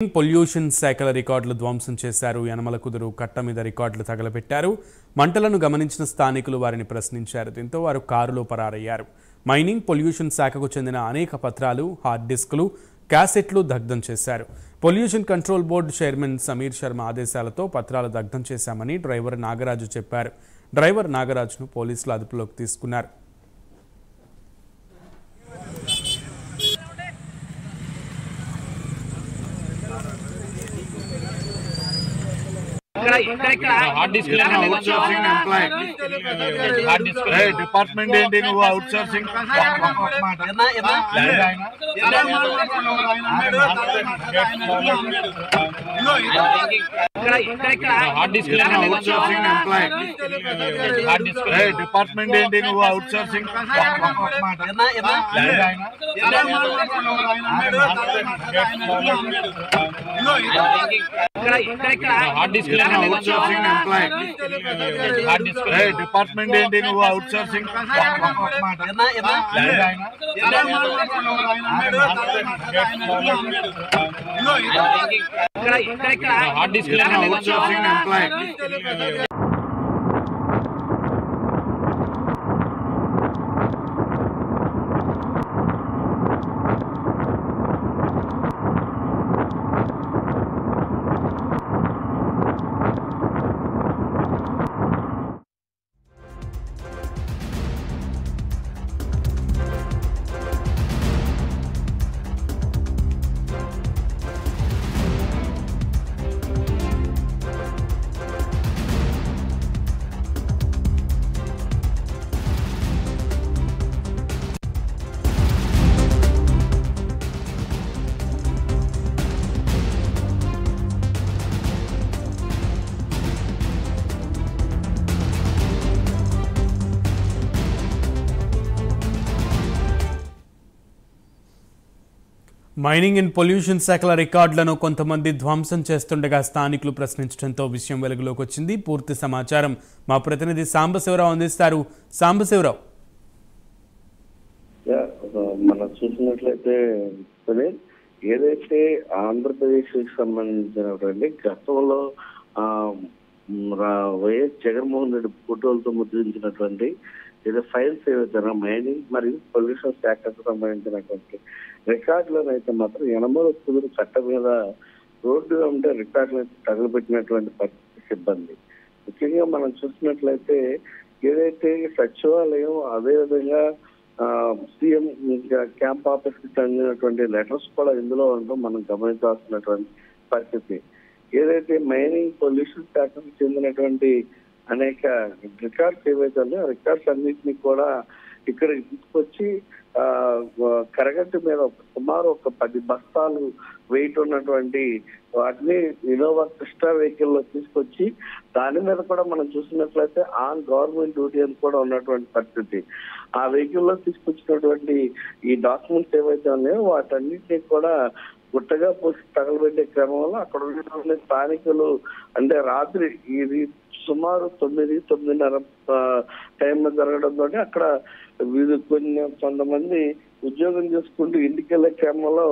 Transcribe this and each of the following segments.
Pollution శాఖల రికార్డులు ధ్వంసం చేశారు. యనమల కుదురు కట్ట మీద రికార్డులు తగలబెట్టారు. మంటలను గమనించిన స్థానికులు వారిని ప్రశ్నించారు. దీంతో వారు కారులో పరారయ్యారు. మైనింగ్ పొల్యూషన్ శాఖకు చెందిన అనేక పత్రాలు, హార్డ్ డిస్కులు, క్యాసెట్లు దగ్ధం చేశారు. Pollution control board chairman Sameer Sharma ఆదేశాలతో పత్రాలు దగ్ధం చేశామని డ్రైవర్ నాగరాజు చెప్పారు. డ్రైవర్ నాగరాజును పోలీసులు అదుపులోకి తీసుకున్నారు. Hard disk outsourcing employee department ఏంటి నువ్వు outsourcing hard disk outsourcing employee department ఏంటి నువ్వు outsourcing hard disk outsourcing employee department ఏంటి నువ్వు outsourcing hard disk outsourcing employee mining and pollution శాఖల రికార్డులను కొంతమంది ధ్వంసం చేస్తుండగా స్థానికులు ప్రశ్నించడంతో విషయం వెలుగులోకి వచ్చింది. పూర్తి సమాచారం మా ప్రతినిధి సాంబశివరావు అందిస్తారు. సాంబశివరావు, మనం చూసినట్లయితే ఏదైతే ఆంధ్రప్రదేశ్ కి సంబంధించినటువంటి గతంలో వైఎస్ జగన్మోహన్ రెడ్డి ఫోటోలతో ముద్రించినటువంటి ఏదో ఫైల్స్ ఏవైతే మైనింగ్ మరియు పొల్యూషన్ శాఖకు సంబంధించినటువంటి రికార్డులను అయితే మాత్రం యనమల కుదురు కట్ట మీద రోడ్డు ఉంటే రికార్డులు అయితే తగలబెట్టినటువంటి పరిస్థితి సిబ్బంది. ముఖ్యంగా మనం చూసినట్లయితే ఏదైతే సచివాలయం అదేవిధంగా సీఎం క్యాంప్ ఆఫీస్ కి చెందినటువంటి లెటర్స్ కూడా ఇందులో ఉండడం మనం గమనించాల్సినటువంటి పరిస్థితి. ఏదైతే మైనింగ్ పొల్యూషన్ శాఖకు చెందినటువంటి అనేక రికార్డ్స్ ఏవైతే ఉన్నాయో ఆ రికార్డ్స్ అన్నింటినీ కూడా ఇక్కడికి తీసుకొచ్చి కరగట్టు మీద సుమారు ఒక 10 బస్తాలు వెయిట్ ఉన్నటువంటి వాటిని ఇన్నోవా క్రిస్టా వెహికల్ లో తీసుకొచ్చి దాని మీద కూడా మనం చూసినట్లయితే ఆన్ గవర్నమెంట్ డ్యూటీ అని కూడా ఉన్నటువంటి పరిస్థితి. ఆ వెహికల్ లో తీసుకొచ్చినటువంటి ఈ డాక్యుమెంట్స్ ఏవైతే ఉన్నాయో వాటన్నిటినీ కూడా గుట్టగా పోసి తగలబెట్టే క్రమంలో అక్కడ ఉన్నటువంటి స్థానికులు అంటే రాత్రి ఇది సుమారు 9-9:30 టైంలో జరగడంతో అక్కడ కొంతమంది ఉద్యోగం చేసుకుంటూ ఇంటికి వెళ్ళే క్రమంలో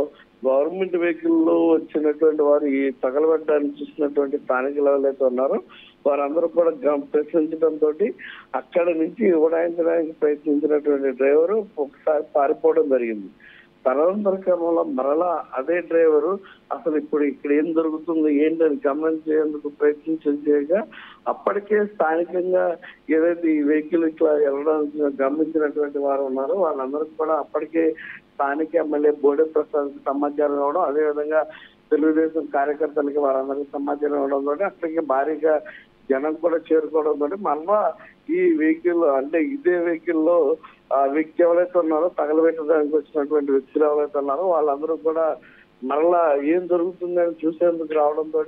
గవర్నమెంట్ వెహికల్లో వచ్చినటువంటి వారు ఈ తగలబెట్టడానికి చూసినటువంటి స్థానికులు ఎవరైతే ఉన్నారో వారందరూ కూడా ప్రశ్నించడంతో అక్కడ నుంచి ఉడాయించడానికి ప్రయత్నించినటువంటి డ్రైవరు ఒకసారి పారిపోవడం జరిగింది. తదనంతర క్రమంలో మరలా అదే డ్రైవరు అసలు ఇప్పుడు ఇక్కడ ఏం జరుగుతుంది ఏంటని గమనించేందుకు ప్రయత్నించగా అప్పటికే స్థానికంగా ఏదైతే ఈ వెహికల్ ఇట్లా వెళ్ళడానికి గమనించినటువంటి వారు ఉన్నారో వాళ్ళందరికీ కూడా అప్పటికే స్థానిక ఎమ్మెల్యే బోడే ప్రసాద్ సమాచారం ఇవ్వడం, అదేవిధంగా తెలుగుదేశం కార్యకర్తలకి వారందరికీ సమాచారం ఇవ్వడంతో అక్కడికి భారీగా జనం కూడా చేరుకోవడంతో మళ్ళా ఈ వెహికల్ అంటే ఇదే వెహికల్లో ఆ వ్యక్తి ఎవరైతే ఉన్నారో తగలబెట్టడానికి వచ్చినటువంటి వ్యక్తులు ఎవరైతే ఉన్నారో వాళ్ళందరూ కూడా మరలా ఏం జరుగుతుందని చూసేందుకు రావడంతో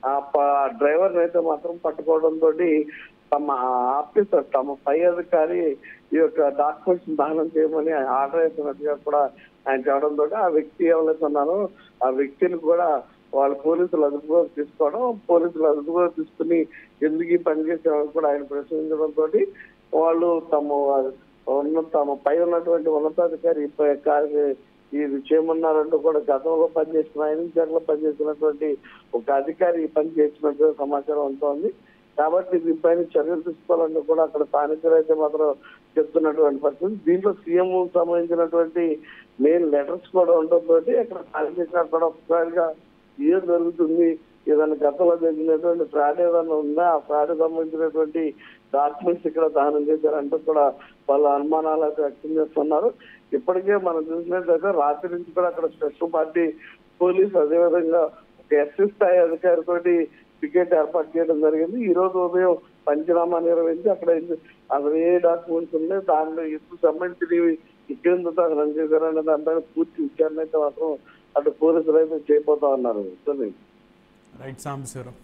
ఆ డ్రైవర్ అయితే మాత్రం పట్టుకోవడంతో తమ ఆఫీసర్ తమ పై అధికారి ఈ యొక్క డాక్యుమెంట్స్ దానం చేయమని ఆర్డర్ వేసినట్టుగా కూడా ఆయన చెప్పడంతో ఆ వ్యక్తి ఎవరైతే ఉన్నారో ఆ వ్యక్తిని కూడా వాళ్ళు పోలీసులు అదుపులోకి తీసుకోవడం, పోలీసులు అదుపులోకి తీసుకుని ఎందుకు ఈ పని చేసేవాళ్ళు కూడా ఆయన ప్రశ్నించడంతో వాళ్ళు తమ పై ఉన్నటువంటి ఉన్నతాధికారి ఇది చేయమన్నారంటూ కూడా గతంలో పనిచేసిన మైనింగ్ శాఖలో పనిచేసినటువంటి ఒక అధికారి ఈ పని చేసినట్టు సమాచారం ఉంటుంది. కాబట్టి దీనిపైన చర్యలు తీసుకోవాలంటూ కూడా అక్కడ స్థానికులు అయితే మాత్రం చెప్తున్నటువంటి పరిస్థితి. దీంట్లో సీఎం సంబంధించినటువంటి మెయిన్ లెటర్స్ కూడా ఉండడంతో అక్కడ స్థానికంగా కూడా ఒకసారిగా ఏం జరుగుతుంది, ఏదైనా గతంలో జరిగినటువంటి ఫ్రాడ్ ఏదైనా ఉందా, ఆ ఫ్రాడ్ సంబంధించినటువంటి డాక్యుమెంట్స్ ఇక్కడ దహనం చేశారంటూ కూడా వాళ్ళ అనుమానాలు అయితే వ్యక్తం చేస్తున్నారు. ఇప్పటికే మనం చూసినట్లయితే రాత్రి నుంచి కూడా అక్కడ స్పెషల్ పార్టీ పోలీస్ అదేవిధంగా ఒక ఎస్సీ స్థాయి అధికారితోటి పికెట్ ఏర్పాటు చేయడం జరిగింది. ఈ రోజు ఉదయం పంచనామా నిర్వహించి అక్కడ అసలు ఏ డాక్యుమెంట్స్ ఉన్నాయి, దానిలో ఎందుకు సంబంధించినవి ఇక్కడెందుకు దహనం చేశారనే దానిపైన పూర్తి విచారణ అయితే మాత్రం అటు పోలీసులు అయితే చేయబోతా ఉన్నారు. రైట్ సాంబశివరావు.